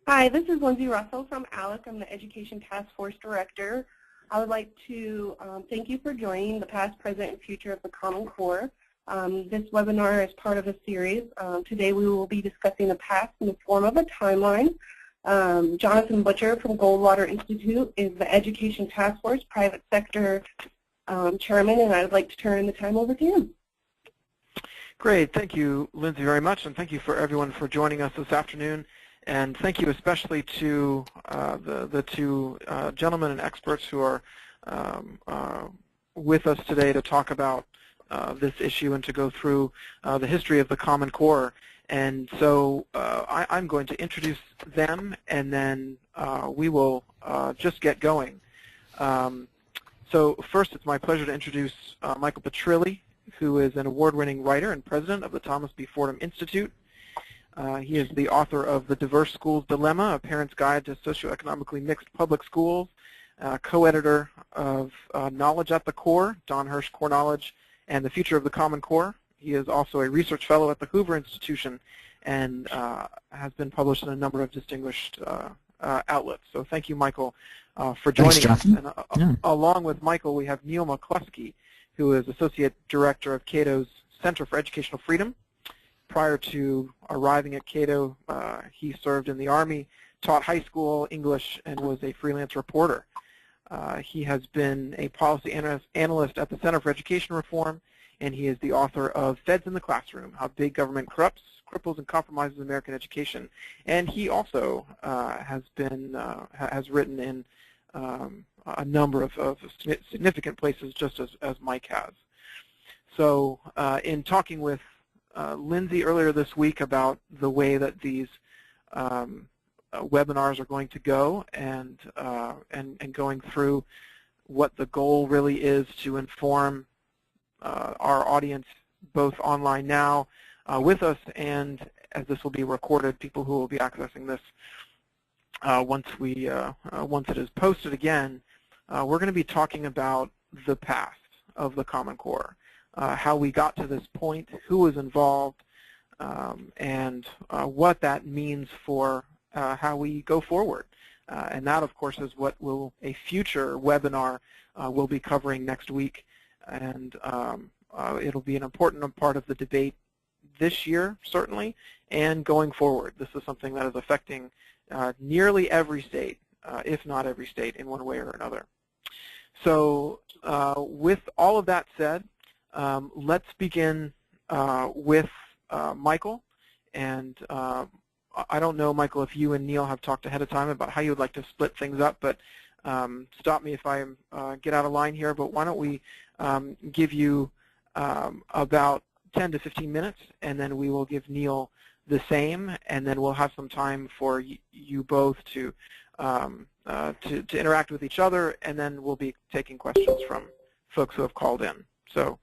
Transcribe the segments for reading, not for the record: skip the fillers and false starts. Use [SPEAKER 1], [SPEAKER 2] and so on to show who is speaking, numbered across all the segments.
[SPEAKER 1] Hi, this is Lindsay Russell from ALEC. I'm the Education Task Force Director. I would like to thank you for joining the Past, Present, and Future of the Common Core. This webinar is part of a series. Today we will be discussing the past in the form of a timeline. Jonathan Butcher from Goldwater Institute is the Education Task Force Private Sector Chairman, and I would like to turn the time over to him.
[SPEAKER 2] Great. Thank you, Lindsay, very much, and thank you for everyone for joining us this afternoon. And thank you especially to the two gentlemen and experts who are with us today to talk about this issue and to go through the history of the Common Core. And so I'm going to introduce them, and then we will just get going. So first, it's my pleasure to introduce Michael Petrilli, who is an award-winning writer and president of the Thomas B. Fordham Institute. He is the author of The Diverse Schools Dilemma, A Parent's Guide to Socioeconomically Mixed Public Schools, co-editor of Knowledge at the Core, Don Hirsch Core Knowledge, and The Future of the Common Core. He is also a research fellow at the Hoover Institution and has been published in a number of distinguished outlets. So thank you, Michael, for joining us. And, along with Michael, we have Neil McCluskey, who is Associate Director of Cato's Center for Educational Freedom. Prior to arriving at Cato, he served in the Army, taught high school English, and was a freelance reporter. He has been a policy analyst at the Center for Education Reform, and he is the author of Feds in the Classroom, How Big Government Corrupts, Cripples, and Compromises American Education. And he also has written in a number of significant places, just as Mike has. So in talking with Lindsay earlier this week about the way that these webinars are going to go, and going through what the goal really is to inform our audience, both online now with us, and as this will be recorded, people who will be accessing this once it is posted again. We're going to be talking about the past of the Common Core. How we got to this point, who was involved, and what that means for how we go forward. And that, of course, is what a future webinar will be covering next week. And it'll be an important part of the debate this year, certainly, and going forward. This is something that is affecting nearly every state, if not every state, in one way or another. So with all of that said, let's begin with Michael. And I don't know, Michael, if you and Neil have talked ahead of time about how you would like to split things up, but stop me if I get out of line here. But why don't we give you about 10 to 15 minutes, and then we will give Neil the same, and then we'll have some time for you both to interact with each other, and then we'll be taking questions from folks who have called in. So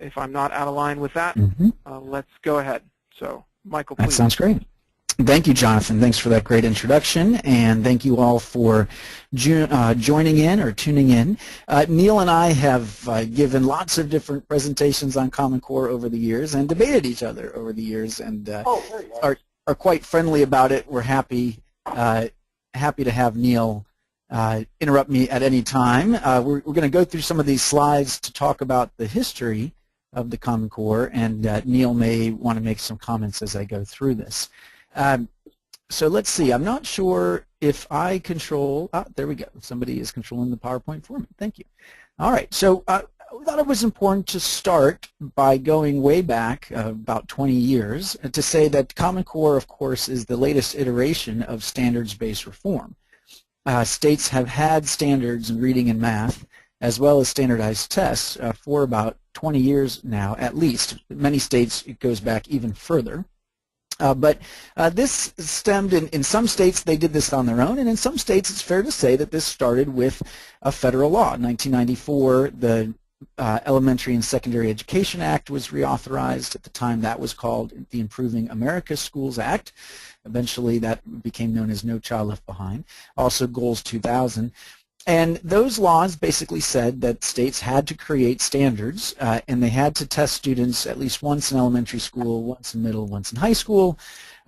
[SPEAKER 2] if I'm not out of line with that, let's go ahead. So, Michael, please.
[SPEAKER 3] That sounds great. Thank you, Jonathan. Thanks for that great introduction, and thank you all for joining in or tuning in. Neil and I have given lots of different presentations on Common Core over the years and debated each other over the years, and are quite friendly about it. We're happy to have Neil interrupt me at any time. We're going to go through some of these slides to talk about the history of the Common Core, and Neil may want to make some comments as I go through this. So let's see. I'm not sure if I control. There we go. Somebody is controlling the PowerPoint for me. Thank you. All right. So I thought it was important to start by going way back about 20 years to say that Common Core, of course, is the latest iteration of standards-based reform. States have had standards in reading and math, as well as standardized tests, for about 20 years now, at least. In many states, it goes back even further. But this stemmed in some states, they did this on their own, and in some states, it's fair to say that this started with a federal law. In 1994, the Elementary and Secondary Education Act was reauthorized. At the time, that was called the Improving America Schools Act. Eventually, that became known as No Child Left Behind. Also, Goals 2000. And those laws basically said that states had to create standards, and they had to test students at least once in elementary school, once in middle, once in high school,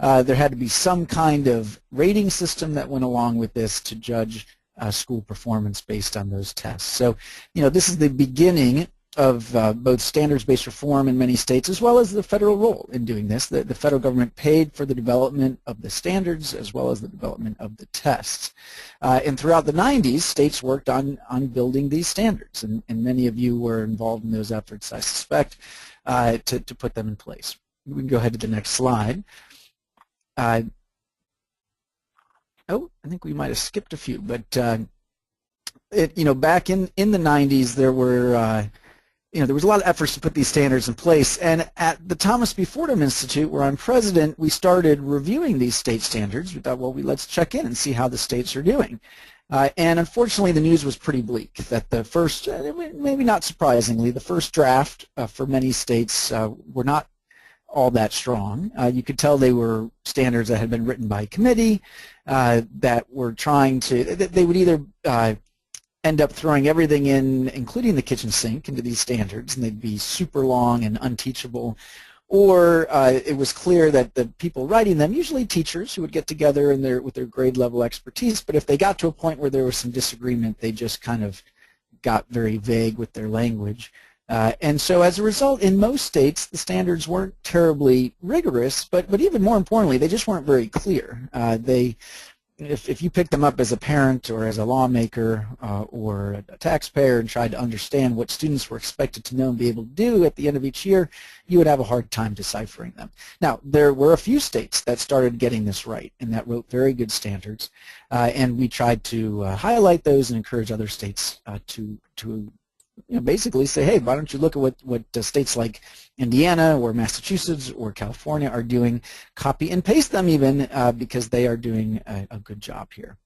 [SPEAKER 3] there had to be some kind of rating system that went along with this to judge school performance based on those tests. So, this is the beginning of both standards-based reform in many states, as well as the federal role in doing this. The federal government paid for the development of the standards as well as the development of the tests. And throughout the 90s, states worked on building these standards, and many of you were involved in those efforts, I suspect, to put them in place. We can go ahead to the next slide. I think we might have skipped a few, but back in the 90s, there were there was a lot of efforts to put these standards in place, and at the Thomas B. Fordham Institute, where I'm president, we started reviewing these state standards. We thought, well, let's check in and see how the states are doing. And unfortunately, the news was pretty bleak, that the first, maybe not surprisingly, the first draft for many states were not all that strong. You could tell they were standards that had been written by committee that were trying to, they would either end up throwing everything in, including the kitchen sink, into these standards, and they'd be super long and unteachable, or it was clear that the people writing them, usually teachers who would get together with their grade level expertise, but if they got to a point where there was some disagreement, they just kind of got very vague with their language. And so as a result, in most states, the standards weren't terribly rigorous, but even more importantly, they just weren't very clear. If you picked them up as a parent or as a lawmaker or a taxpayer and tried to understand what students were expected to know and be able to do at the end of each year, you would have a hard time deciphering them. Now, there were a few states that started getting this right and that wrote very good standards, and we tried to highlight those and encourage other states to basically say, hey, why don't you look at what states like Indiana or Massachusetts or California are doing, copy and paste them even, because they are doing a good job here.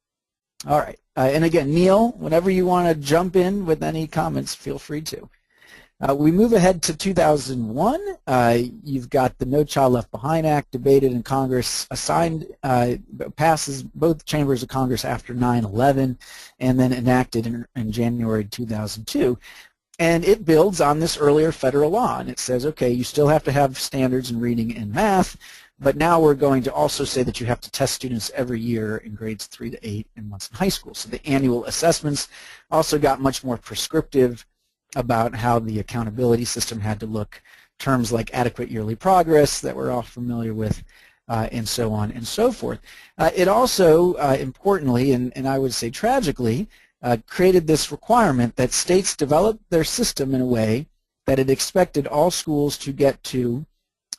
[SPEAKER 3] All right, and again, Neil, whenever you want to jump in with any comments, feel free to. We move ahead to 2001. You've got the No Child Left Behind Act debated in Congress, passes both chambers of Congress after 9/11, and then enacted in January 2002. And it builds on this earlier federal law, and it says, okay, you still have to have standards in reading and math, but now we're going to also say that you have to test students every year in grades 3 to 8 and once in high school. So the annual assessments also got much more prescriptive about how the accountability system had to look, terms like adequate yearly progress that we're all familiar with, and so on and so forth. It also, importantly, and I would say tragically, created this requirement that states develop their system in a way that it expected all schools to get to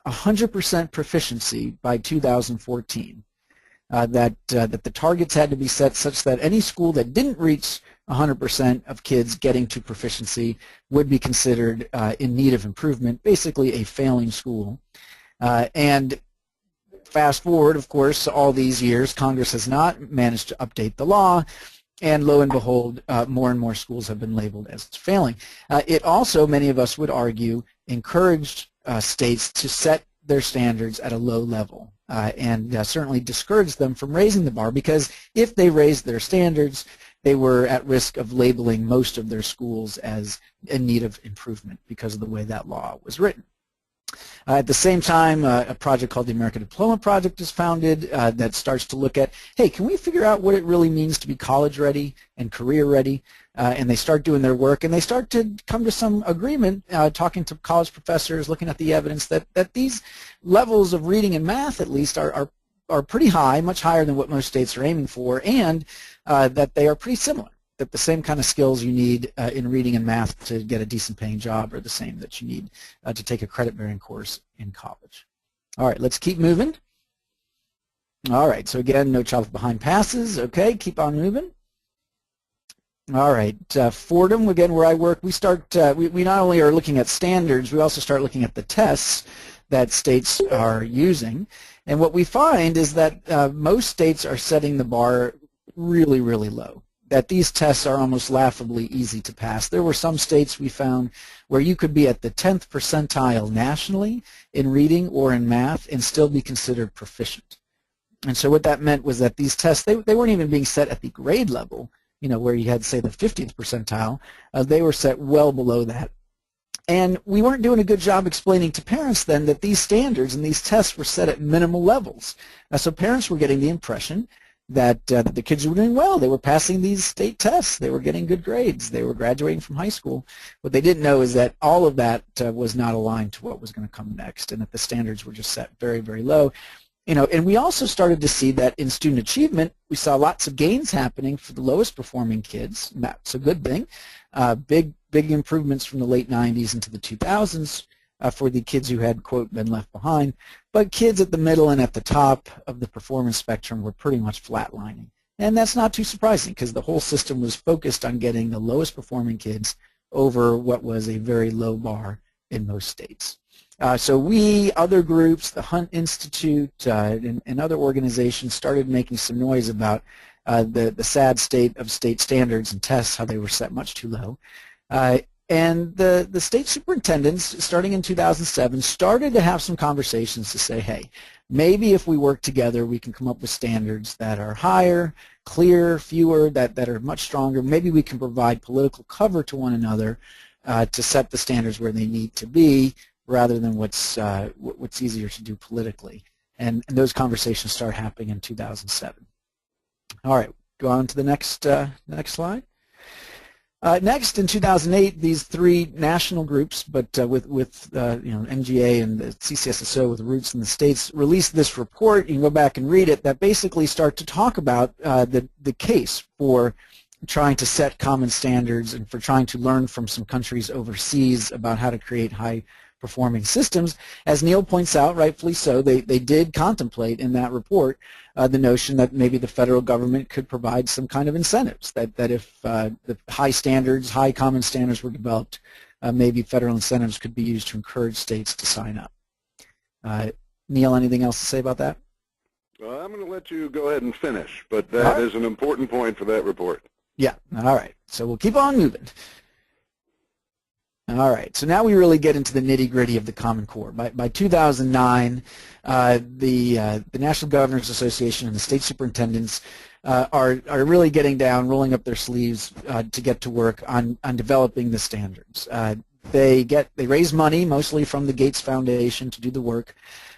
[SPEAKER 3] 100% proficiency by 2014. That the targets had to be set such that any school that didn't reach 100% of kids getting to proficiency would be considered in need of improvement, basically a failing school. And fast forward, of course, all these years, Congress has not managed to update the law, and lo and behold, more and more schools have been labeled as failing. It also, many of us would argue, encouraged states to set their standards at a low level, and certainly discouraged them from raising the bar, because if they raised their standards, they were at risk of labeling most of their schools as in need of improvement because of the way that law was written. At the same time, a project called the American Diploma Project is founded that starts to look at, hey, can we figure out what it really means to be college ready and career ready? And they start doing their work, and they start to come to some agreement, talking to college professors, looking at the evidence that these levels of reading and math, at least, are pretty high, much higher than what most states are aiming for, and that they are pretty similar, that the same kind of skills you need in reading and math to get a decent paying job are the same that you need to take a credit-bearing course in college. All right, let's keep moving. All right, so again, No Child Left Behind passes. Okay, keep on moving. All right, Fordham, again, where I work, we not only are looking at standards, we also start looking at the tests that states are using. And what we find is that most states are setting the bar really, really low, that these tests are almost laughably easy to pass. There were some states we found where you could be at the 10th percentile nationally in reading or in math and still be considered proficient. And so what that meant was that these tests, they weren't even being set at the grade level, where you had, say, the 50th percentile. They were set well below that. And we weren't doing a good job explaining to parents then that these standards and these tests were set at minimal levels. So parents were getting the impression that the kids were doing well. They were passing these state tests. They were getting good grades. They were graduating from high school. What they didn't know is that all of that was not aligned to what was going to come next, and that the standards were just set very, very low. And we also started to see that in student achievement, we saw lots of gains happening for the lowest performing kids, and that's a good thing. Big improvements from the late 90s into the 2000s for the kids who had, quote, been left behind. But kids at the middle and at the top of the performance spectrum were pretty much flatlining. And that's not too surprising because the whole system was focused on getting the lowest performing kids over what was a very low bar in most states. So we, other groups, the Hunt Institute, and other organizations started making some noise about the sad state of state standards and tests, how they were set much too low. And the state superintendents, starting in 2007, started to have some conversations to say, hey, maybe if we work together, we can come up with standards that are higher, clearer, fewer, that are much stronger. Maybe we can provide political cover to one another to set the standards where they need to be, rather than what's easier to do politically. And those conversations start happening in 2007. All right, go on to the next slide. Next, in 2008, these three national groups, but with MGA and the CCSSO with roots in the states, released this report. You can go back and read it. That basically start to talk about the case for trying to set common standards and for trying to learn from some countries overseas about how to create high-performing systems. As Neil points out, rightfully so, they did contemplate in that report the notion that maybe the federal government could provide some kind of incentives, that if the high common standards were developed, maybe federal incentives could be used to encourage states to sign up. Neil, anything else to say about that?
[SPEAKER 4] Well, I'm going to let you go ahead and finish, but that is an important point for that report.
[SPEAKER 3] Yeah, all right. So we'll keep on moving. All right, so now we really get into the nitty-gritty of the Common Core. By 2009, the National Governors Association and the state superintendents are really getting down, rolling up their sleeves to get to work on developing the standards. They raise money, mostly from the Gates Foundation, to do the work.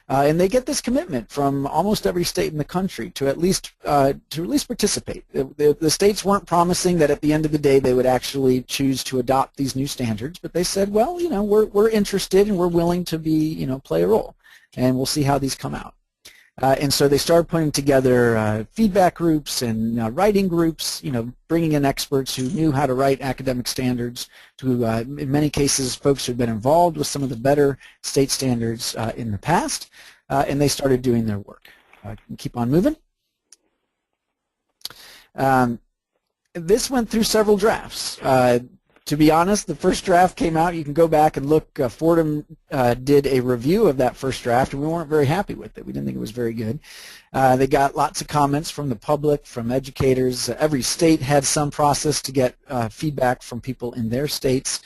[SPEAKER 3] And they get this commitment from almost every state in the country to at least participate. The states weren't promising that at the end of the day they would actually choose to adopt these new standards, but they said, well, we're interested and we're willing to play a role, and we'll see how these come out. And so they started putting together feedback groups and writing groups, bringing in experts who knew how to write academic standards, to, in many cases, folks who had been involved with some of the better state standards in the past, and they started doing their work. Keep on moving. This went through several drafts. To be honest, the first draft came out. You can go back and look. Fordham did a review of that first draft, and we weren't very happy with it. We didn't think it was very good. They got lots of comments from the public, from educators. Every state had some process to get feedback from people in their states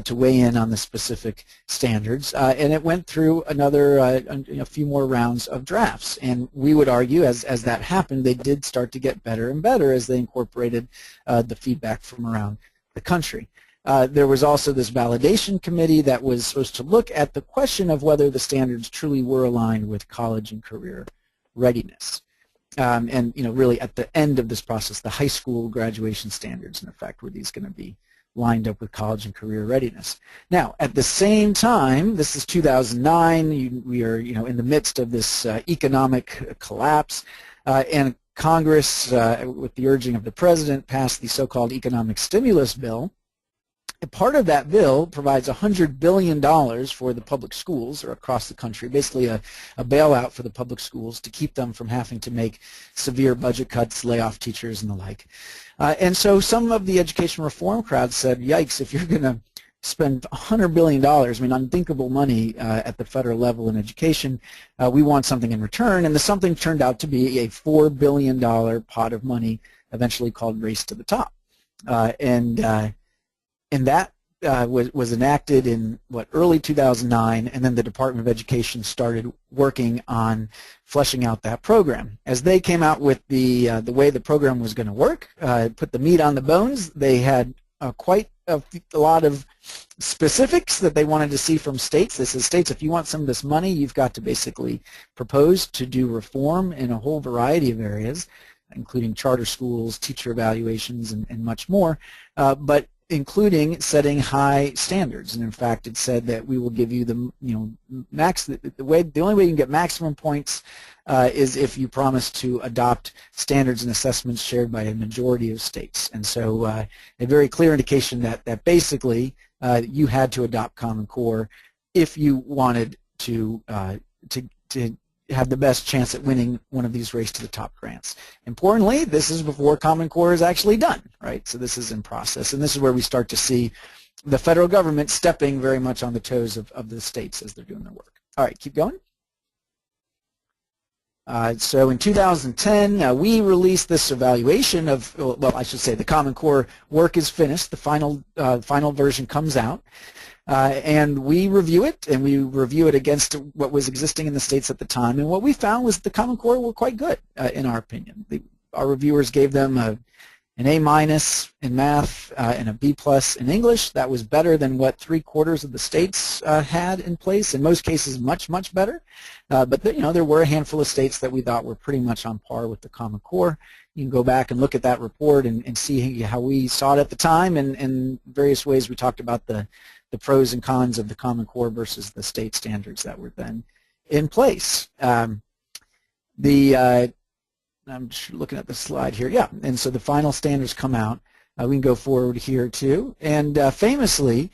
[SPEAKER 3] to weigh in on the specific standards. And it went through a few more rounds of drafts. And we would argue, as that happened, they did start to get better and better as they incorporated the feedback from around the country. There was also this validation committee that was supposed to look at the question of whether the standards truly were aligned with college and career readiness. And really at the end of this process, the high school graduation standards, in effect, were these going to be lined up with college and career readiness. Now, at the same time, this is 2009, we are in the midst of this economic collapse, and Congress, with the urging of the President, passed the so-called economic stimulus bill. And part of that bill provides $100 billion for the public schools or across the country, basically a bailout for the public schools to keep them from having to make severe budget cuts, lay off teachers, and the like. And so some of the education reform crowd said, yikes, if you're going to spend $100 billion, unthinkable money at the federal level in education, we want something in return. And the something turned out to be a $4 billion pot of money, eventually called Race to the Top. And that was enacted in, early 2009, and then the Department of Education started working on fleshing out that program. As they came out with the way the program was going to work, put the meat on the bones, they had quite a lot of specifics that they wanted to see from states. They said, states, if you want some of this money, you've got to basically propose to do reform in a whole variety of areas, including charter schools, teacher evaluations, and much more, but including setting high standards. And in fact, it said that we will give you the the only way you can get maximum points is if you promise to adopt standards and assessments shared by a majority of states. And so a very clear indication that basically you had to adopt Common Core if you wanted to have the best chance at winning one of these Race to the Top grants. Importantly, this is before Common Core is actually done, right? So this is in process, and this is where we start to see the federal government stepping very much on the toes of the states as they're doing their work. All right, keep going. So in 2010, we released this evaluation of, well, I should say the Common Core work is finished. The final version comes out. And we review it, and we review it against what was existing in the states at the time. And what we found was the Common Core were quite good, in our opinion. Our reviewers gave them an A- in math and a B+ in English. That was better than what 3/4 of the states had in place. In most cases, much, much better. But there were a handful of states that we thought were pretty much on par with the Common Core. You can go back and look at that report and see how we saw it at the time, and in various ways we talked about the pros and cons of the Common Core versus the state standards that were then in place. I'm just looking at the slide here. Yeah, and so the final standards come out. We can go forward here too. And famously,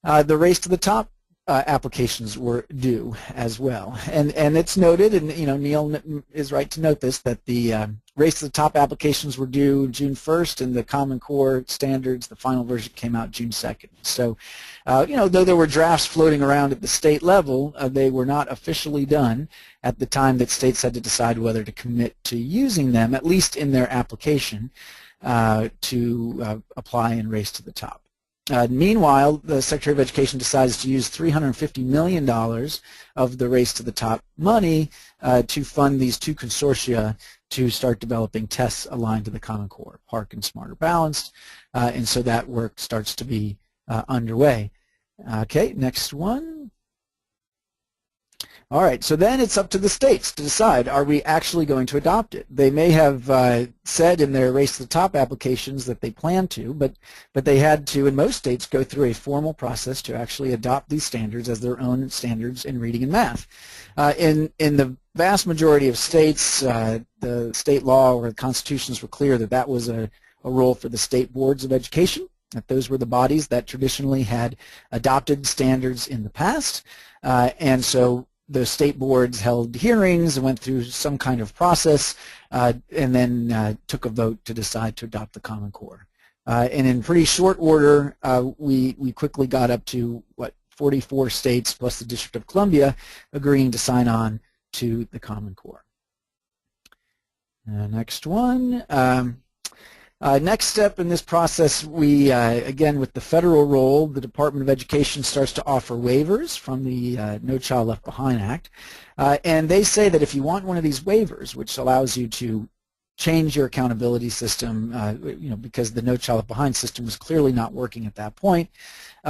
[SPEAKER 3] the Race to the Top applications were due as well. And it's noted, and Neil is right to note this, that the Race to the Top applications were due June 1st, and the Common Core standards, the final version, came out June 2nd. So, though there were drafts floating around at the state level, they were not officially done at the time that states had to decide whether to commit to using them, at least in their application, to apply and Race to the Top. Meanwhile, the Secretary of Education decides to use $350 million of the Race to the Top money to fund these two consortia to start developing tests aligned to the Common Core, PARCC and Smarter Balanced, and so that work starts to be underway. Okay, next one. All right, so then it's up to the states to decide, are we actually going to adopt it? They may have said in their Race to the Top applications that they plan to, but they had to, in most states, go through a formal process to actually adopt these standards as their own standards in reading and math. In the vast majority of states, the state law or the constitutions were clear that that was a role for the state boards of education, that those were the bodies that traditionally had adopted standards in the past, and so the state boards held hearings and went through some kind of process and then took a vote to decide to adopt the Common Core. And in pretty short order, we quickly got up to, 44 states plus the District of Columbia agreeing to sign on to the Common Core. Next one. Next step in this process, we, again, with the federal role, the Department of Education starts to offer waivers from the No Child Left Behind Act. And they say that if you want one of these waivers, which allows you to change your accountability system, because the No Child Left Behind system was clearly not working at that point,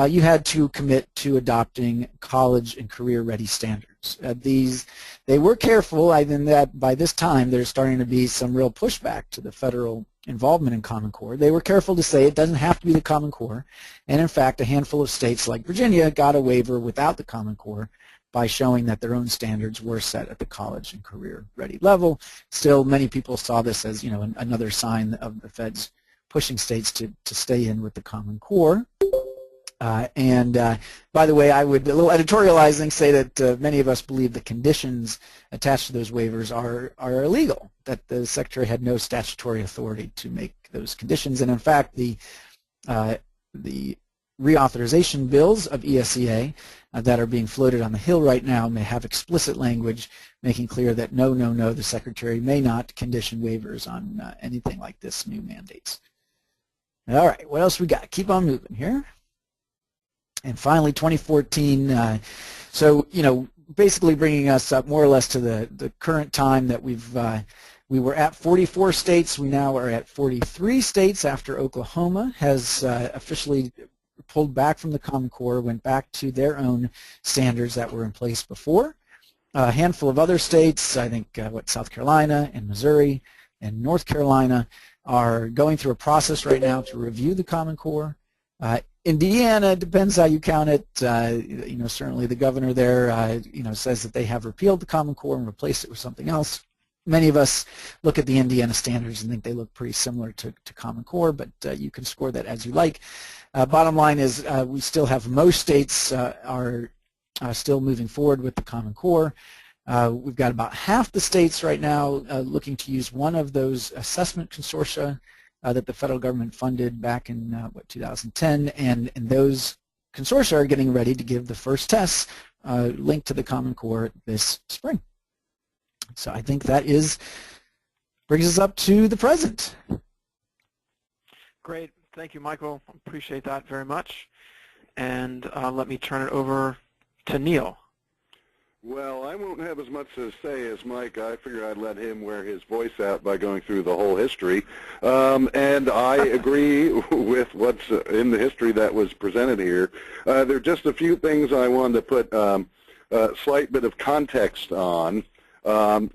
[SPEAKER 3] you had to commit to adopting college and career-ready standards. They were careful, in that by this time there's starting to be some real pushback to the federal involvement in Common Core. They were careful to say it doesn't have to be the Common Core, and in fact a handful of states like Virginia got a waiver without the Common Core by showing that their own standards were set at the college and career-ready level. Still, many people saw this as another sign of the feds pushing states to stay in with the Common Core. By the way, I would, a little editorializing, say that many of us believe the conditions attached to those waivers are illegal, that the Secretary had no statutory authority to make those conditions. And in fact, the reauthorization bills of ESEA that are being floated on the Hill right now may have explicit language making clear that no, the Secretary may not condition waivers on anything like this, new mandates. All right, what else we got? Keep on moving here. And finally, 2014, so, basically bringing us up more or less to the current time that we've We were at 44 states. We now are at 43 states after Oklahoma has officially pulled back from the Common Core, went back to their own standards that were in place before. A handful of other states, I think South Carolina and Missouri and North Carolina, are going through a process right now to review the Common Core. Indiana, depends how you count it. Certainly the governor there, says that they have repealed the Common Core and replaced it with something else. Many of us look at the Indiana standards and think they look pretty similar to Common Core, but you can score that as you like. Bottom line is we still have most states are still moving forward with the Common Core. We've got about half the states right now looking to use one of those assessment consortia that the federal government funded back in 2010, and those consortia are getting ready to give the first tests linked to the Common Core this spring. So I think that brings us up to the present.
[SPEAKER 2] Great. Thank you, Michael. Appreciate that very much. And let me turn it over to Neil.
[SPEAKER 4] Well, I won't have as much to say as Mike. I figure I'd let him wear his voice out by going through the whole history. And I agree with what's in the history that was presented here. There are just a few things I wanted to put a slight bit of context on,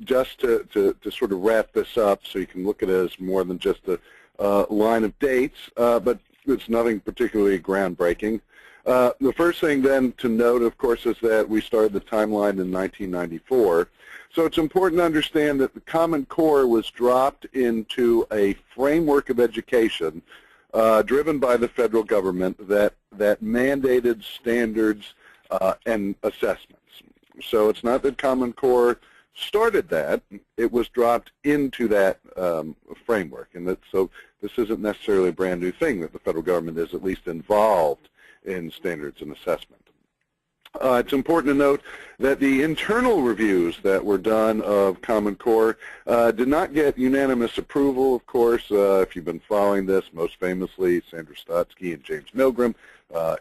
[SPEAKER 4] just to sort of wrap this up so you can look at it as more than just a line of dates, but it's nothing particularly groundbreaking. The first thing then to note, of course, is that we started the timeline in 1994. So it's important to understand that the Common Core was dropped into a framework of education driven by the federal government that mandated standards and assessments. So it's not that Common Core started that, it was dropped into that framework. And so this isn't necessarily a brand new thing that the federal government is at least involved in standards and assessment. It's important to note that the internal reviews that were done of Common Core did not get unanimous approval, of course. If you've been following this, most famously Sandra Stotsky and James Milgram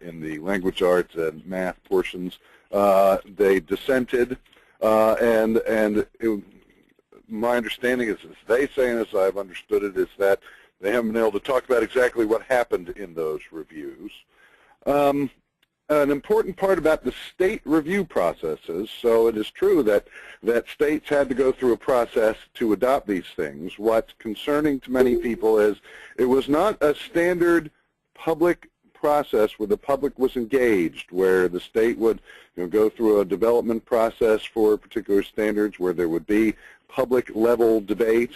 [SPEAKER 4] in the language arts and math portions, they dissented, my understanding is, as they say and as I've understood it, is that they haven't been able to talk about exactly what happened in those reviews. An important part about the state review processes, so it is true that states had to go through a process to adopt these things. What's concerning to many people is it was not a standard public process where the public was engaged, where the state would go through a development process for particular standards, where there would be public level debate.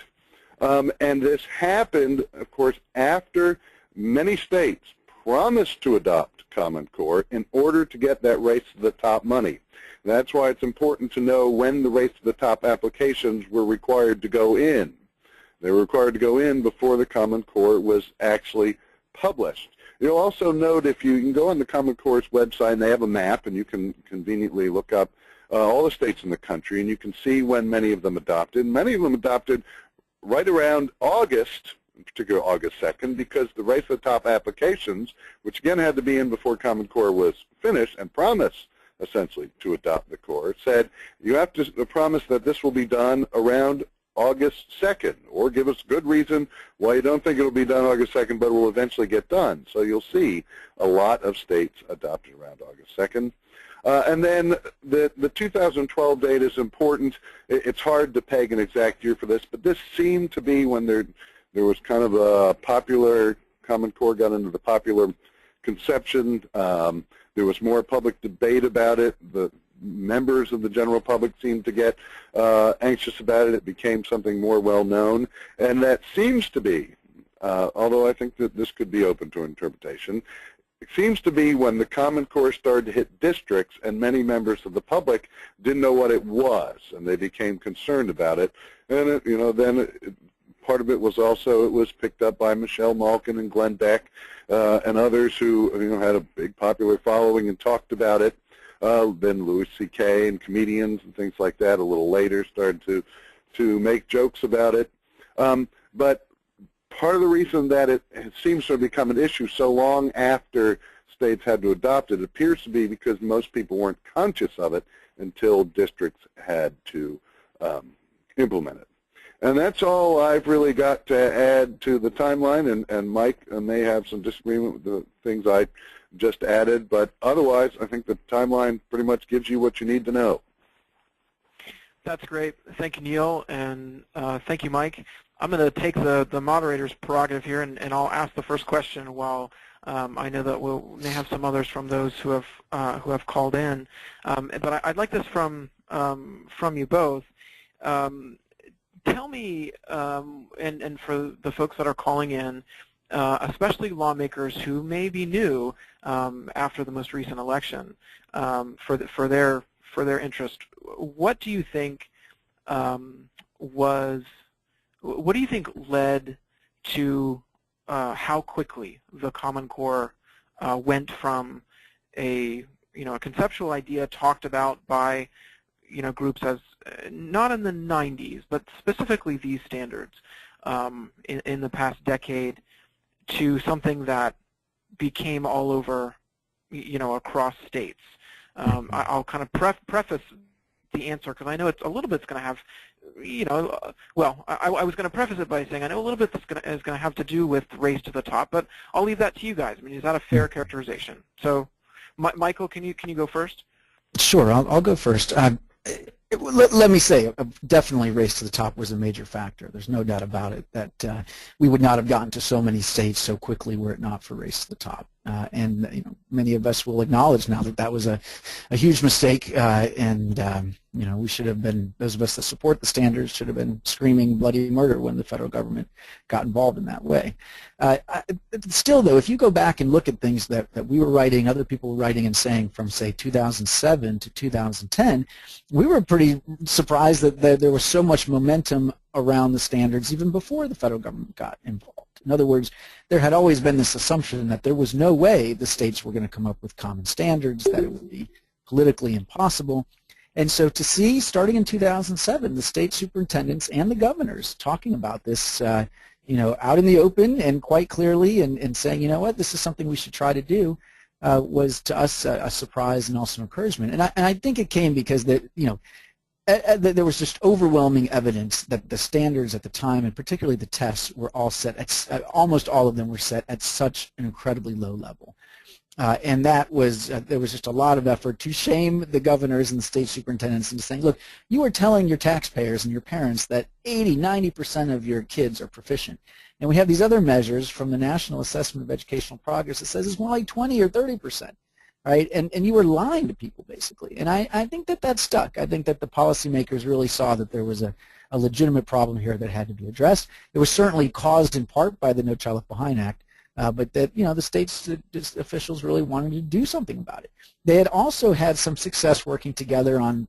[SPEAKER 4] And this happened, of course, after many states promised to adopt Common Core in order to get that race to the top money. That's why it's important to know when the race to the top applications were required to go in. They were required to go in before the Common Core was actually published. You'll also note, if you can go on the Common Core's website, and they have a map, and you can conveniently look up all the states in the country, and you can see when many of them adopted. Many of them adopted right around August, in particular August 2nd, because the race to the top applications, which again had to be in before Common Core was finished and promised essentially to adopt the core, said you have to promise that this will be done around August 2nd, or give us good reason why you don't think it will be done August 2nd, but it will eventually get done. So you'll see a lot of states adopted around August 2nd. And then the 2012 date is important. It's hard to peg an exact year for this, but this seemed to be when there was kind of a popular, Common Core got into the popular conception. There was more public debate about it. The members of the general public seemed to get anxious about it. It became something more well-known. And that seems to be, although I think that this could be open to interpretation, it seems to be when the Common Core started to hit districts and many members of the public didn't know what it was, and they became concerned about it. And part of it was also it was picked up by Michelle Malkin and Glenn Beck and others who had a big popular following and talked about it. Then Louis C.K. and comedians and things like that a little later started to make jokes about it. But part of the reason that it seems to have become an issue so long after states had to adopt it appears to be because most people weren't conscious of it until districts had to implement it. And that's all I've really got to add to the timeline, and Mike may have some disagreement with the things I just added, but otherwise I think the timeline pretty much gives you what you need to know.
[SPEAKER 2] That's great. Thank you, Neil, and thank you, Mike. I'm going to take the moderator's prerogative here, and I'll ask the first question while I know that we may have some others from those who have called in. But I'd like this from you both. Tell me, and for the folks that are calling in, especially lawmakers who may be new after the most recent election, for their interest, what do you think led to how quickly the Common Core went from a conceptual idea talked about by groups as not in the 90s, but specifically these standards in the past decade, to something that became all over, across states. I'll kind of preface the answer because I know it's a little bit's going to have, well, I was going to preface it by saying I know a little bit is going to have to do with race to the top, but I'll leave that to you guys. I mean, is that a fair characterization? So, Michael, can you go first?
[SPEAKER 3] Sure, I'll go first. Let me say, definitely race to the top was a major factor. There's no doubt about it that we would not have gotten to so many states so quickly were it not for race to the top. And many of us will acknowledge now that that was a huge mistake, and we should have been, those of us that support the standards should have been screaming bloody murder when the federal government got involved in that way. Still, though, if you go back and look at things that we were writing, other people were writing and saying from, say, 2007 to 2010, we were pretty surprised that there was so much momentum around the standards even before the federal government got involved. In other words, there had always been this assumption that there was no way the states were going to come up with common standards, that it would be politically impossible. And so to see, starting in 2007, the state superintendents and the governors talking about this, out in the open and quite clearly, and saying, you know what, this is something we should try to do, was to us a surprise and also encouragement. And I think it came because there was just overwhelming evidence that the standards at the time, and particularly the tests, were all set at, almost all of them were set at such an incredibly low level. And that was, there was just a lot of effort to shame the governors and the state superintendents into saying, look, you are telling your taxpayers and your parents that 80–90% of your kids are proficient. And we have these other measures from the National Assessment of Educational Progress that says it's more like 20 or 30%. Right? And you were lying to people, basically. And I think that stuck. I think that the policymakers really saw that there was a legitimate problem here that had to be addressed. It was certainly caused in part by the No Child Left Behind Act, but that the state's officials really wanted to do something about it. They had also had some success working together on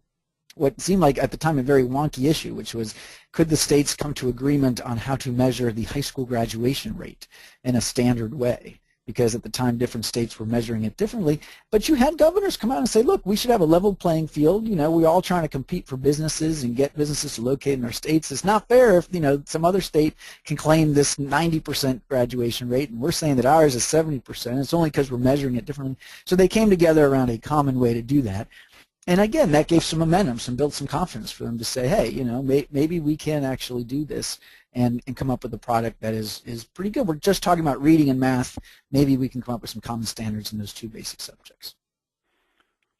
[SPEAKER 3] what seemed like at the time a very wonky issue, which was, could the states come to agreement on how to measure the high school graduation rate in a standard way? Because at the time different states were measuring it differently. But you had governors come out and say, look, we should have a level playing field. We're all trying to compete for businesses and get businesses to locate in our states. It's not fair if some other state can claim this 90% graduation rate, and we're saying that ours is 70%. It's only because we're measuring it differently. So they came together around a common way to do that. And again, that gave some momentum, built some confidence for them to say, hey, maybe we can actually do this and come up with a product that is pretty good. We're just talking about reading and math. Maybe we can come up with some common standards in those two basic subjects.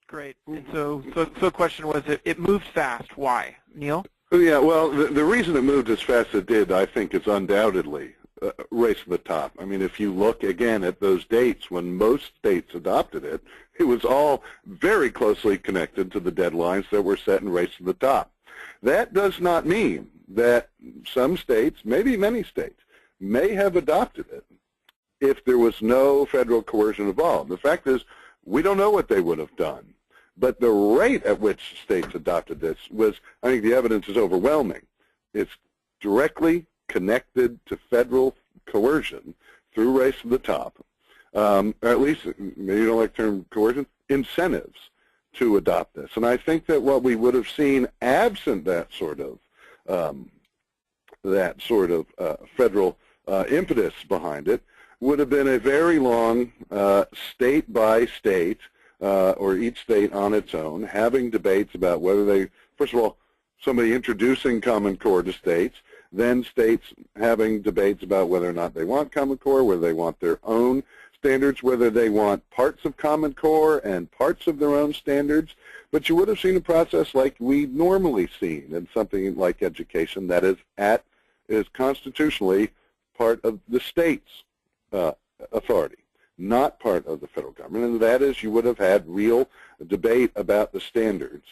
[SPEAKER 2] Great. And so the question was, it moved fast. Why? Neil?
[SPEAKER 4] Yeah, well, the reason it moved as fast as it did, I think, is undoubtedly race to the top. I mean, if you look again at those dates when most states adopted it, it was all very closely connected to the deadlines that were set in race to the top. That does not mean that some states, maybe many states, may have adopted it if there was no federal coercion involved. The fact is, we don't know what they would have done. But the rate at which states adopted this was, I think the evidence is overwhelming. It's directly connected to federal coercion through race to the top, or at least, maybe you don't like the term coercion, incentives to adopt this. And I think that what we would have seen absent that sort of federal impetus behind it would have been a very long state by state, or each state on its own, having debates about whether they, first of all, somebody introducing Common Core to states, then states having debates about whether or not they want Common Core, whether they want their own standards, whether they want parts of Common Core and parts of their own standards. But you would have seen a process like we normally see in something like education that is constitutionally part of the state's authority, not part of the federal government, and that is you would have had real debate about the standards.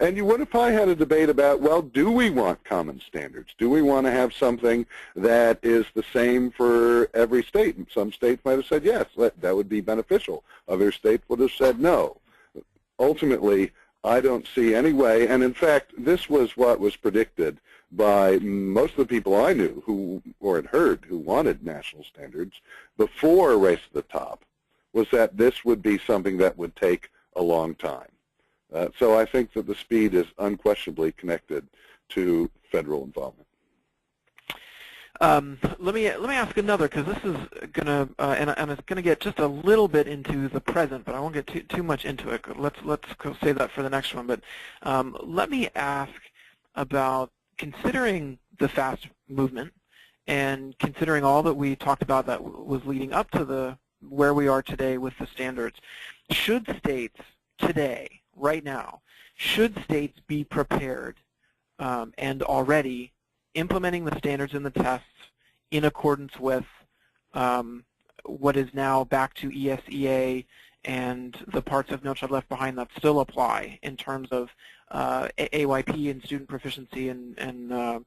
[SPEAKER 4] And you would have probably had a debate about, well, do we want common standards? Do we want to have something that is the same for every state? And some states might have said yes, that would be beneficial. Other states would have said no. Ultimately, I don't see any way, and in fact, this was what was predicted by most of the people I knew who, or had heard, who wanted national standards before Race to the Top, was that this would be something that would take a long time. So I think that the speed is unquestionably connected to federal involvement.
[SPEAKER 2] Let me ask another, because this is gonna and it's gonna get just a little bit into the present, but I won't get too much into it. Let's save that for the next one. But let me ask about, considering the FAST movement and considering all that we talked about that was leading up to where we are today with the standards, should states today, right now, should states be prepared and already implementing the standards in the tests in accordance with what is now back to ESEA and the parts of No Child Left Behind that still apply in terms of AYP and student proficiency and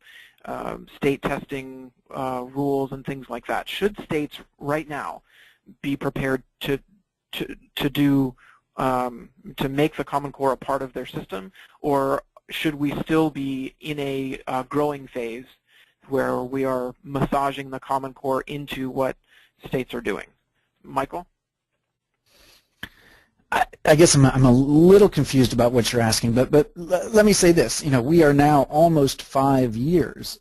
[SPEAKER 2] state testing rules and things like that? Should states right now be prepared to make the Common Core a part of their system, or should we still be in a growing phase where we are massaging the Common Core into what states are doing? Michael?
[SPEAKER 3] I guess I'm a little confused about what you're asking, but let me say this. You know, we are now almost 5 years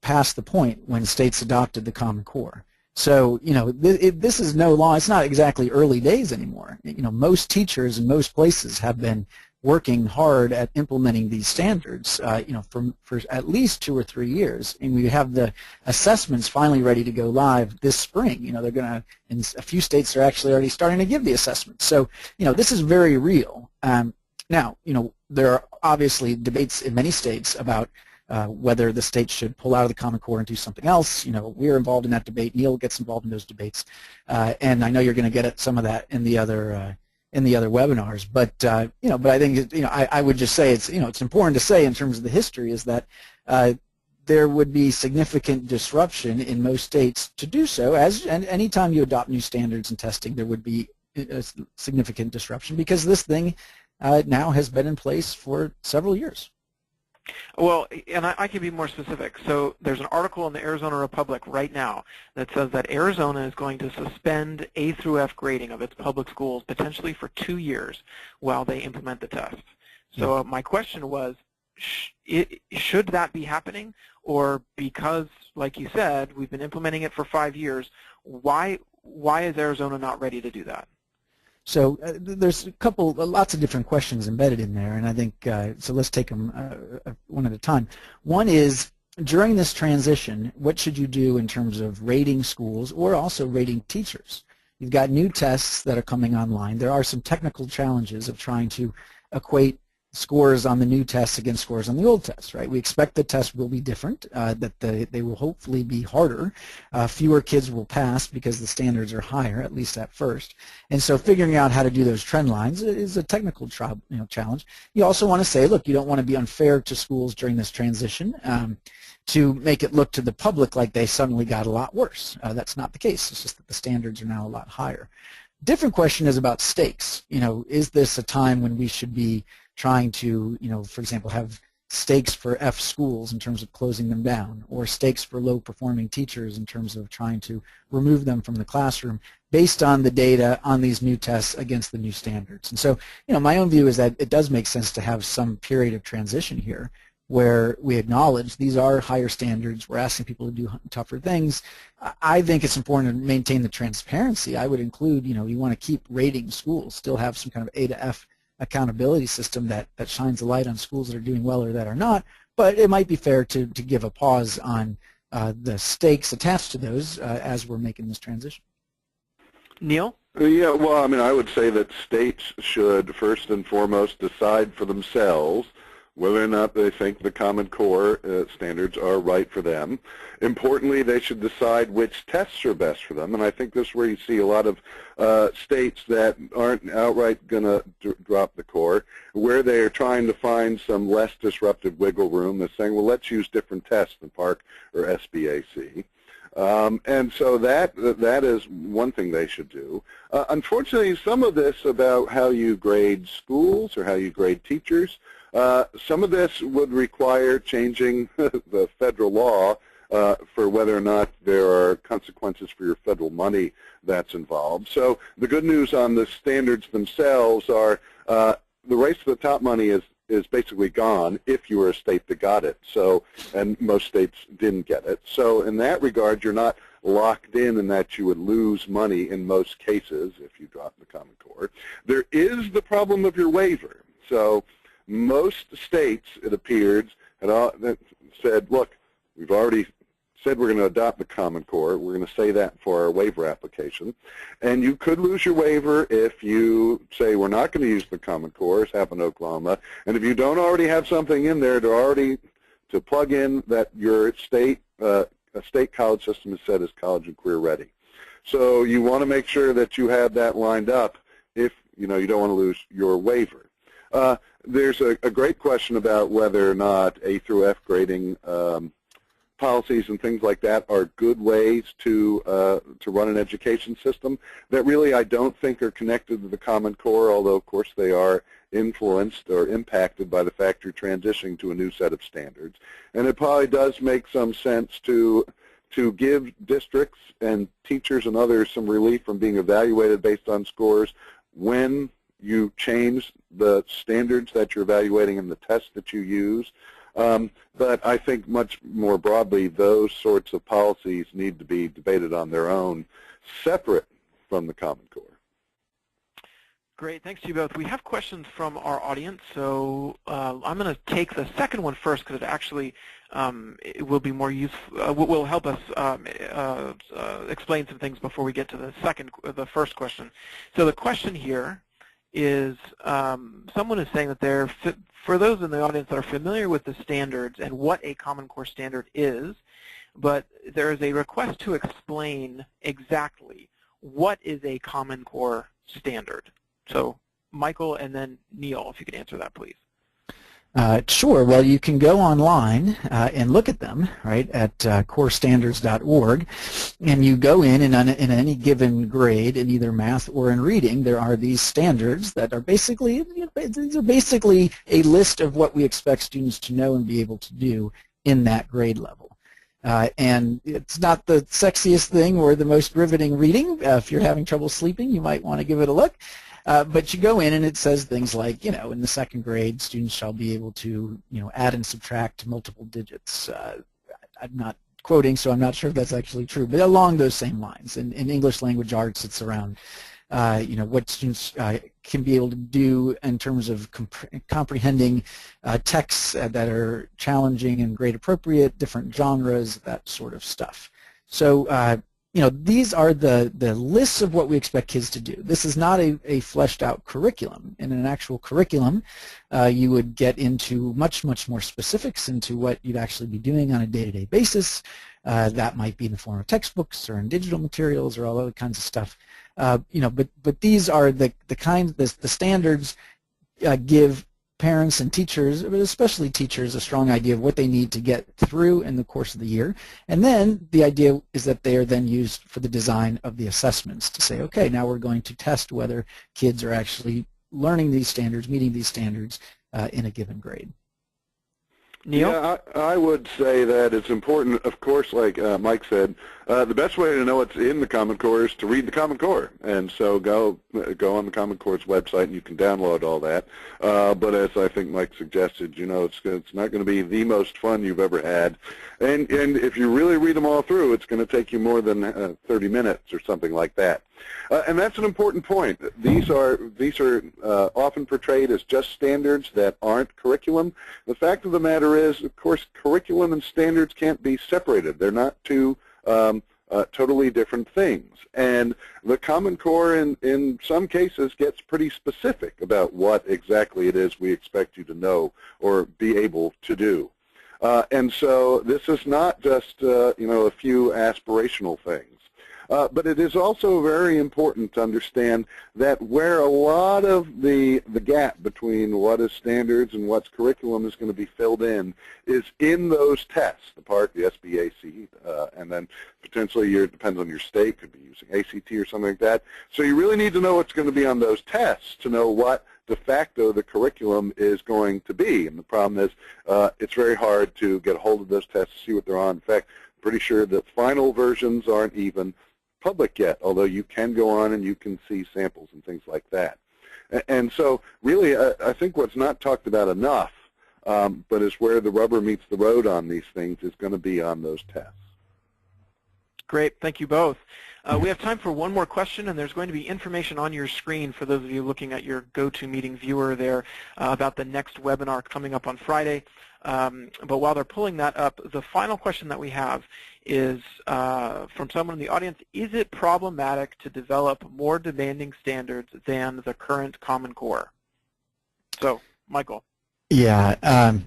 [SPEAKER 3] past the point when states adopted the Common Core. So, you know, this is no law. It's not exactly early days anymore. You know, most teachers in most places have been working hard at implementing these standards, you know, for at least 2 or 3 years. And we have the assessments finally ready to go live this spring. You know, they're going to, in a few states, they're actually already starting to give the assessments. So, you know, this is very real. Now, you know, there are obviously debates in many states about whether the state should pull out of the Common Core and do something else. You know, we're involved in that debate. Neil gets involved in those debates, and I know you're going to get at some of that in the other webinars. But you know, but I think, you know, I would just say it's, you know, it's important to say in terms of the history is that there would be significant disruption in most states to do so. And anytime you adopt new standards and testing, there would be a significant disruption because this thing now has been in place for several years.
[SPEAKER 2] Well, and I can be more specific. So there's an article in the Arizona Republic right now that says that Arizona is going to suspend A through F grading of its public schools potentially for 2 years while they implement the test. So my question was, should that be happening? Or because, like you said, we've been implementing it for 5 years, why is Arizona not ready to do that?
[SPEAKER 3] So there's lots of different questions embedded in there, and I think, so let's take them one at a time. One is, during this transition, what should you do in terms of rating schools or also rating teachers? You've got new tests that are coming online. There are some technical challenges of trying to equate scores on the new tests against scores on the old tests, right? We expect the tests will be different, that they will hopefully be harder. Fewer kids will pass because the standards are higher, at least at first. And so figuring out how to do those trend lines is a technical challenge. You also want to say, look, you don't want to be unfair to schools during this transition to make it look to the public like they suddenly got a lot worse. That's not the case. It's just that the standards are now a lot higher. Different question is about stakes. You know, is this a time when we should be trying to, you know, for example, have stakes for F schools in terms of closing them down, or stakes for low-performing teachers in terms of trying to remove them from the classroom based on the data on these new tests against the new standards. And so, you know, my own view is that it does make sense to have some period of transition here where we acknowledge these are higher standards, we're asking people to do tougher things. I think it's important to maintain the transparency. I would include, you know, you want to keep rating schools, still have some kind of A to F accountability system that shines a light on schools that are doing well or that are not, but it might be fair to give a pause on the stakes attached to those as we're making this transition.
[SPEAKER 2] Neil?
[SPEAKER 4] Yeah, well, I mean, I would say that states should first and foremost decide for themselves whether or not they think the Common Core standards are right for them. Importantly, they should decide which tests are best for them, and I think this is where you see a lot of states that aren't outright going to drop the core, where they are trying to find some less disruptive wiggle room. They're saying, well, let's use different tests than PARCC or SBAC. And so that is one thing they should do. Unfortunately, some of this about how you grade schools or how you grade teachers, some of this would require changing the federal law for whether or not there are consequences for your federal money that's involved. So the good news on the standards themselves are the race to the top money is basically gone if you were a state that got it. So, and most states didn't get it. So in that regard, you're not locked in that you would lose money in most cases if you drop the Common Core. There is the problem of your waiver. So most states, it appears, had said, look, we've already said we're going to adopt the Common Core. We're going to say that for our waiver application. And you could lose your waiver if you say we're not going to use the Common Core, as happened in Oklahoma. And if you don't already have something in there to plug in that your state, a state college system is set as college and career ready. So you want to make sure that you have that lined up if you don't want to lose your waiver. There's a great question about whether or not A through F grading policies and things like that are good ways to run an education system that really I don't think are connected to the Common Core, although of course they are influenced or impacted by the fact you're transitioning to a new set of standards. And it probably does make some sense to give districts and teachers and others some relief from being evaluated based on scores when you change the standards that you're evaluating and the tests that you use. But I think much more broadly, those sorts of policies need to be debated on their own, separate from the Common Core.
[SPEAKER 2] Great, thanks to you both. We have questions from our audience, so I'm going to take the second one first because it actually it will be more useful. Will help us explain some things before we get to the first question. So the question here is someone is saying that for those in the audience that are familiar with the standards and what a Common Core standard is, but there is a request to explain exactly what is a Common Core standard. So Michael and then Neil, if you could answer that, please.
[SPEAKER 3] Sure. Well, you can go online and look at them, right, at corestandards.org, and you go in any given grade in either math or in reading, there are these standards that are basically a list of what we expect students to know and be able to do in that grade level. And it's not the sexiest thing or the most riveting reading. If you're having trouble sleeping, you might want to give it a look. But you go in and it says things like, in the second grade, students shall be able to, add and subtract multiple digits. I'm not quoting, so I'm not sure if that's actually true, but along those same lines. In English language arts, it's around, what students can be able to do in terms of comprehending texts that are challenging and grade appropriate, different genres, that sort of stuff. So, these are the lists of what we expect kids to do. This is not a fleshed out curriculum. In an actual curriculum, you would get into much more specifics into what you'd actually be doing on a day-to-day basis. That might be in the form of textbooks or in digital materials or all other kinds of stuff. But these are the standards give parents and teachers, but especially teachers, a strong idea of what they need to get through in the course of the year. And then the idea is that they are then used for the design of the assessments to say, okay, now we're going to test whether kids are actually learning these standards, meeting these standards in a given grade.
[SPEAKER 2] Neil?
[SPEAKER 4] Yeah, I would say that it's important, of course, like Mike said, the best way to know what's in the Common Core is to read the Common Core. And so go on the Common Core's website and you can download all that. But as I think Mike suggested, it's not going to be the most fun you've ever had. And if you really read them all through, it's going to take you more than 30 minutes or something like that. And that's an important point. These are often portrayed as just standards that aren't curriculum. The fact of the matter is, of course, curriculum and standards can't be separated. They're not two totally different things. And the Common Core, in some cases, gets pretty specific about what exactly it is we expect you to know or be able to do. And so this is not just a few aspirational things. But it is also very important to understand that where a lot of the gap between what is standards and what's curriculum is going to be filled in is in those tests, the part, the SBAC, and then potentially it depends on your state, could be using ACT or something like that. So you really need to know what's going to be on those tests to know what de facto the curriculum is going to be. And the problem is it's very hard to get a hold of those tests to see what they're on. In fact, I'm pretty sure that final versions aren't even public yet, although you can go on and you can see samples and things like that. And so really I think what's not talked about enough, but is where the rubber meets the road on these things, is going to be on those tests.
[SPEAKER 2] Great, thank you both. We have time for one more question, and there's going to be information on your screen for those of you looking at your GoToMeeting viewer there about the next webinar coming up on Friday. But while they're pulling that up, the final question that we have is from someone in the audience: is it problematic to develop more demanding standards than the current Common Core? So, Michael.
[SPEAKER 3] Yeah.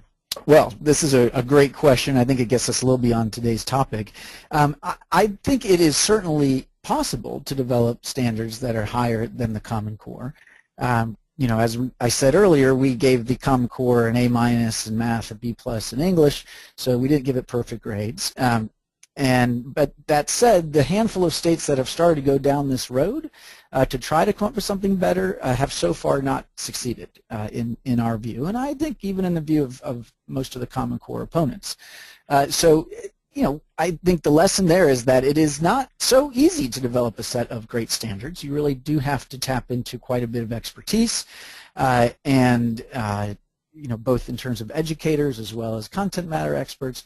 [SPEAKER 3] Well, this is a great question. I think it gets us a little beyond today's topic. I think it is certainly possible to develop standards that are higher than the Common Core. As I said earlier, we gave the Common Core an A- in math, a B+ in English, so we didn't give it perfect grades. But that said, the handful of states that have started to go down this road to try to come up with something better have so far not succeeded in our view, and I think even in the view of most of the Common Core opponents. So I think the lesson there is that it is not so easy to develop a set of great standards. You really do have to tap into quite a bit of expertise, both in terms of educators as well as content matter experts.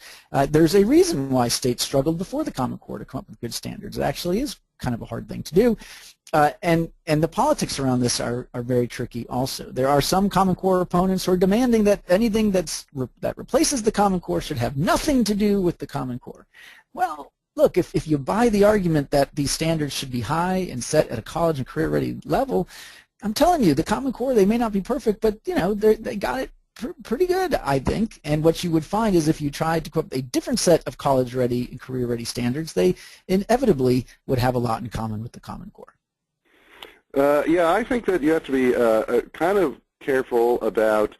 [SPEAKER 3] There's a reason why states struggled before the Common Core to come up with good standards. It actually is kind of a hard thing to do. And the politics around this are very tricky also. There are some Common Core opponents who are demanding that anything that replaces the Common Core should have nothing to do with the Common Core. Well, look, if you buy the argument that these standards should be high and set at a college and career-ready level, I'm telling you, the Common Core, they may not be perfect, but they got it pretty good, I think. And what you would find is if you tried to come up with a different set of college-ready and career-ready standards, they inevitably would have a lot in common with the Common Core.
[SPEAKER 4] Yeah, I think that you have to be kind of careful about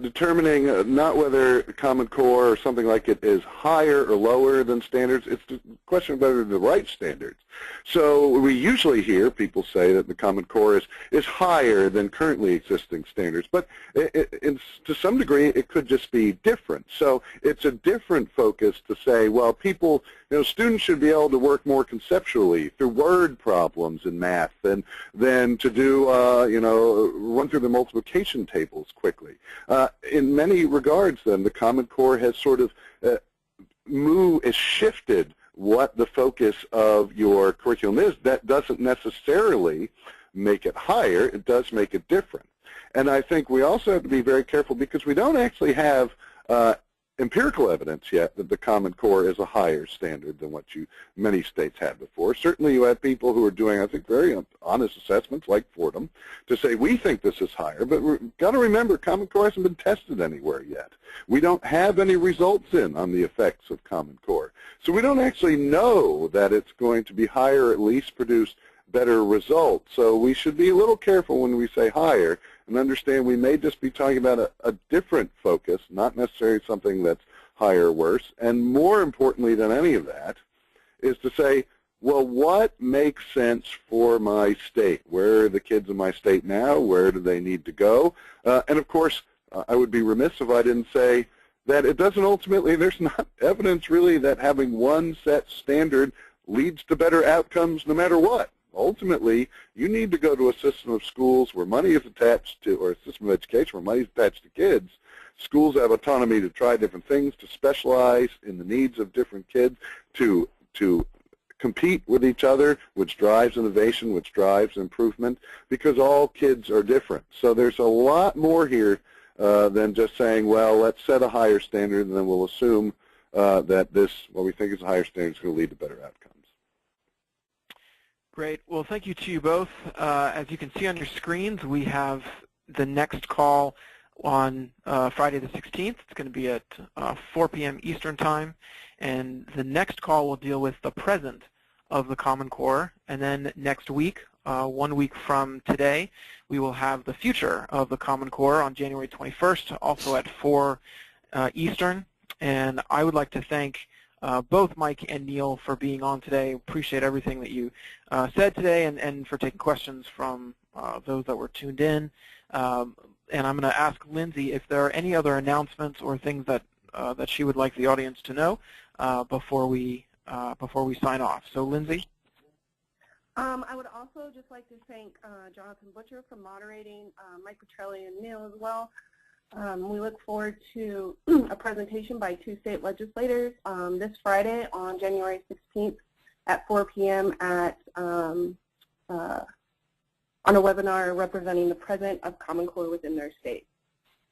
[SPEAKER 4] determining not whether Common Core or something like it is higher or lower than standards. It's the question of whether the right standards. So we usually hear people say that the Common Core is higher than currently existing standards, but to some degree it could just be different. So it's a different focus to say, well, people, students should be able to work more conceptually through word problems in math than to do, run through the multiplication tables quickly. In many regards, then, the Common Core has sort of shifted what the focus of your curriculum is. That doesn't necessarily make it higher. It does make it different. And I think we also have to be very careful because we don't actually have empirical evidence yet that the Common Core is a higher standard than what many states had before. Certainly you have people who are doing, I think, very honest assessments like Fordham to say we think this is higher, but we've got to remember Common Core hasn't been tested anywhere yet. We don't have any results on the effects of Common Core. So we don't actually know that it's going to be higher, or at least produce better results. So we should be a little careful when we say higher and understand we may just be talking about a different focus, not necessarily something that's higher or worse. And more importantly than any of that is to say, well, what makes sense for my state? Where are the kids in my state now? Where do they need to go? And of course, I would be remiss if I didn't say that it doesn't ultimately, there's not evidence really that having one set standard leads to better outcomes no matter what. Ultimately, you need to go to a system of schools where money is attached to, or a system of education where money is attached to kids. Schools have autonomy to try different things, to specialize in the needs of different kids, to compete with each other, which drives innovation, which drives improvement, because all kids are different. So there's a lot more here than just saying, well, let's set a higher standard and then we'll assume that this, what we think is a higher standard, is going to lead to better outcomes.
[SPEAKER 2] Great. Well, thank you to you both. As you can see on your screens, we have the next call on Friday the 16th. It's going to be at 4 p.m. Eastern Time. And the next call will deal with the present of the Common Core. And then next week, 1 week from today, we will have the future of the Common Core on January 21st, also at 4 Eastern. And I would like to thank both Mike and Neil for being on today. Appreciate everything that you said today and for taking questions from those that were tuned in. And I'm going to ask Lindsay if there are any other announcements or things that that she would like the audience to know before we sign off. So, Lindsay.
[SPEAKER 1] I would also just like to thank Jonathan Butcher for moderating, Mike Petrelli and Neil as well. We look forward to a presentation by two state legislators this Friday on January 16th at 4 p.m. On a webinar representing the present of Common Core within their state.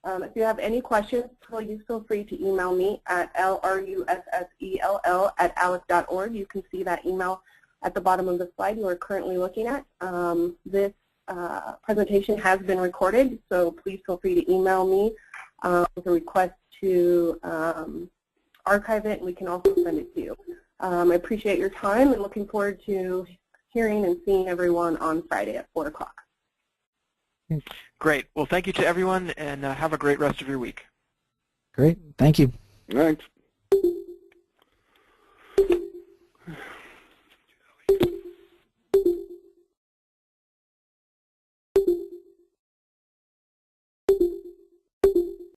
[SPEAKER 1] If you have any questions, please feel free to email me at lussell@alec.org. You can see that email at the bottom of the slide you are currently looking at. This presentation has been recorded, so please feel free to email me with a request to archive it, and we can also send it to you. I appreciate your time and looking forward to hearing and seeing everyone on Friday at 4 o'clock.
[SPEAKER 2] Great. Well, thank you to everyone, and have a great rest of your week.
[SPEAKER 3] Great. Thank you.
[SPEAKER 4] Thanks.